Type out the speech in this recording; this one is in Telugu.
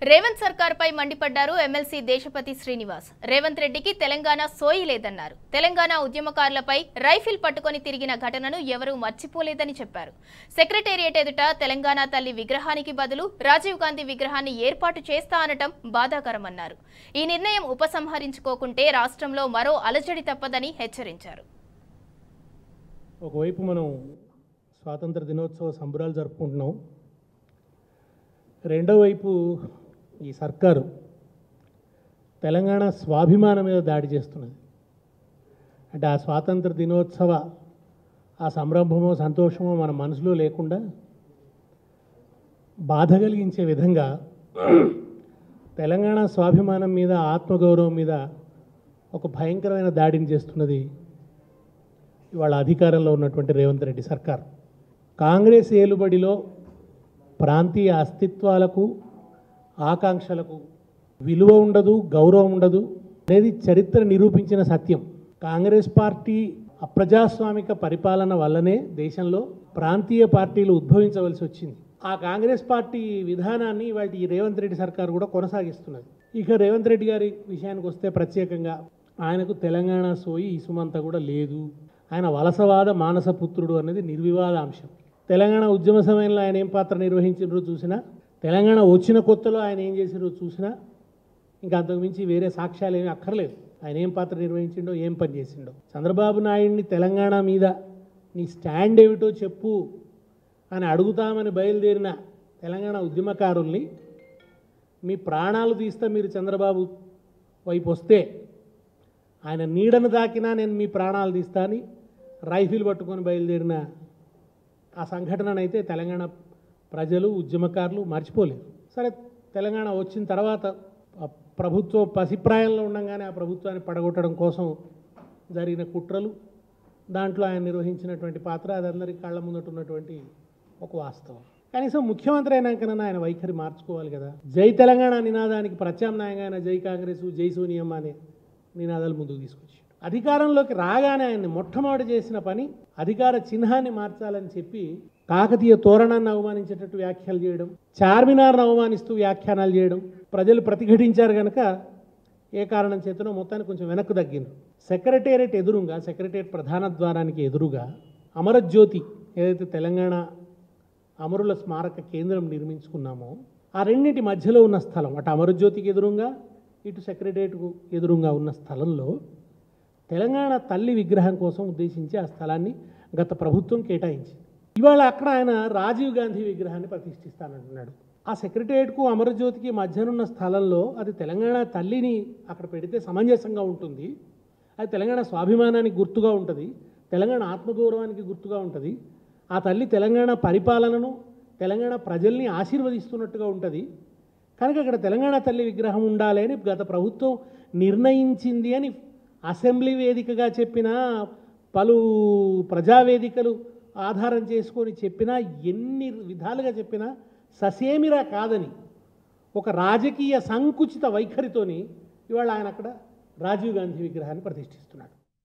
రేవంత్ సర్కార్పై మండిపడ్డారు ఎమ్మెల్సీ దేశపతి శ్రీనివాస్. రేవంత్ రెడ్డికి తెలంగాణ సోయి లేదన్నారు. తెలంగాణ ఉద్యమకారులపై రైఫిల్ పట్టుకొని తిరిగిన ఘటనను ఎవరూ మర్చిపోలేదని చెప్పారు. సెక్రటేరియట్ ఎదుట తెలంగాణ తల్లి విగ్రహానికి బదులు రాజీవ్ గాంధీ విగ్రహాన్ని ఏర్పాటు చేస్తా అనటం బాధాకరమన్నారు. ఈ నిర్ణయం ఉపసంహరించుకోకుంటే రాష్ట్రంలో మరో అలజడి తప్పదని హెచ్చరించారు. ఒకవైపు మనం స్వాతంత్ర దినోత్సవ సంబరాలు జరుపుకుంటున్నాం. రెండో వైపు ఈ సర్కారు తెలంగాణ స్వాభిమానం మీద దాడి చేస్తున్నది. అంటే ఆ స్వాతంత్ర దినోత్సవ ఆ సంరంభమో సంతోషమో మన మనసులో లేకుండా బాధ కలిగించే విధంగా తెలంగాణ స్వాభిమానం మీద, ఆత్మగౌరవం మీద ఒక భయంకరమైన దాడిని చేస్తున్నది ఇవాళ అధికారంలో ఉన్నటువంటి రేవంత్ రెడ్డి సర్కార్. కాంగ్రెస్ ఏలుబడిలో ప్రాంతీయ అస్తిత్వాలకు, ఆకాంక్షలకు విలువ ఉండదు, గౌరవం ఉండదు అనేది చరిత్ర నిరూపించిన సత్యం. కాంగ్రెస్ పార్టీ అప్రజాస్వామిక పరిపాలన వల్లనే దేశంలో ప్రాంతీయ పార్టీలు ఉద్భవించవలసి వచ్చింది. ఆ కాంగ్రెస్ పార్టీ విధానాన్ని ఇవాళ ఈ రేవంత్ రెడ్డి సర్కార్ కూడా కొనసాగిస్తున్నది. ఇక రేవంత్ రెడ్డి గారి విషయానికి వస్తే ప్రత్యేకంగా ఆయనకు తెలంగాణ సోయి ఇసుమంతా కూడా లేదు. ఆయన వలసవాద మానసపుత్రుడు అనేది నిర్వివాద అంశం. తెలంగాణ ఉద్యమ సమయంలో ఆయన ఏం పాత్ర నిర్వహించారో చూసినా, తెలంగాణ వచ్చిన కొత్తలో ఆయన ఏం చేసినారో చూసినా, ఇంకా అంతకుమించి వేరే సాక్ష్యాలు ఏమీ అక్కర్లేదు. ఆయన ఏం పాత్ర నిర్వహించిండో, ఏం పని చేసిండో. చంద్రబాబు నాయుడిని తెలంగాణ మీద నీ స్టాండ్ ఏమిటో చెప్పు అని అడుగుతామని బయలుదేరిన తెలంగాణ ఉద్యమకారుల్ని మీ ప్రాణాలు తీస్తే మీరు చంద్రబాబు వైపు వస్తే ఆయన నీడను తాకినా నేను మీ ప్రాణాలు తీస్తా అని రైఫిల్ పట్టుకొని బయలుదేరిన ఆ సంఘటననైతే తెలంగాణ ప్రజలు, ఉద్యమకారులు మర్చిపోలేరు. సరే, తెలంగాణ వచ్చిన తర్వాత ప్రభుత్వం పసిప్రాయంలో ఉండగానే ఆ ప్రభుత్వాన్ని పడగొట్టడం కోసం జరిగిన కుట్రలు, దాంట్లో ఆయన నిర్వహించినటువంటి పాత్ర అది అందరికీ కళ్ళ ముందట ఉన్నటువంటి ఒక వాస్తవం. కనీసం ముఖ్యమంత్రి అయినాకనన్నా ఆయన వైఖరి మార్చుకోవాలి కదా. జై తెలంగాణ నినాదానికి ప్రత్యామ్నాయంగా ఆయన జై కాంగ్రెస్, జై సోనియమ్మ అనే నినాదాలు ముందుకు తీసుకొచ్చి అధికారంలోకి రాగానే ఆయన్ని మొట్టమొదటి చేసిన పని అధికార చిహ్నాన్ని మార్చాలని చెప్పి కాకతీయ తోరణాన్ని అవమానించేటట్టు వ్యాఖ్యలు చేయడం, చార్మినార్ను అవమానిస్తూ వ్యాఖ్యానాలు చేయడం. ప్రజలు ప్రతిఘటించారు కనుక ఏ కారణం చేతనో మొత్తానికి కొంచెం వెనక్కు తగ్గింది. సెక్రటేరియట్ ఎదురుగా, సెక్రటేరియట్ ప్రధాన ద్వారానికి ఎదురుగా అమరజ్యోతి ఏదైతే తెలంగాణ అమరుల స్మారక కేంద్రం నిర్మించుకున్నామో ఆ రెండింటి మధ్యలో ఉన్న స్థలం, అటు అమరజ్యోతికి ఎదురుగా, ఇటు సెక్రటేరియట్కు ఎదురుగా ఉన్న స్థలంలో తెలంగాణ తల్లి విగ్రహం కోసం ఉద్దేశించి ఆ స్థలాన్ని గత ప్రభుత్వం కేటాయించింది. ఇవాళ అక్కడ ఆయన రాజీవ్ గాంధీ విగ్రహాన్ని ప్రతిష్ఠిస్తానంటున్నాడు. ఆ సెక్రటేరియట్కు అమరజ్యోతికి మధ్యనున్న స్థలంలో అది తెలంగాణ తల్లిని అక్కడ పెడితే సమంజసంగా ఉంటుంది. అది తెలంగాణ స్వాభిమానానికి గుర్తుగా ఉంటుంది, తెలంగాణ ఆత్మగౌరవానికి గుర్తుగా ఉంటుంది. ఆ తల్లి తెలంగాణ పరిపాలనను, తెలంగాణ ప్రజల్ని ఆశీర్వదిస్తున్నట్టుగా ఉంటుంది. కనుక అక్కడ తెలంగాణ తల్లి విగ్రహం ఉండాలి అని గత ప్రభుత్వం నిర్ణయించింది అని అసెంబ్లీ వేదికగా చెప్పినా, పలు ప్రజావేదికలు ఆధారం చేసుకొని చెప్పినా, ఎన్ని విధాలుగా చెప్పినా ససేమిరా కాదని ఒక రాజకీయ సంకుచిత వైఖరితోని ఇవాళ ఆయన అక్కడ రాజీవ్ గాంధీ విగ్రహాన్ని ప్రతిష్ఠిస్తున్నాడు.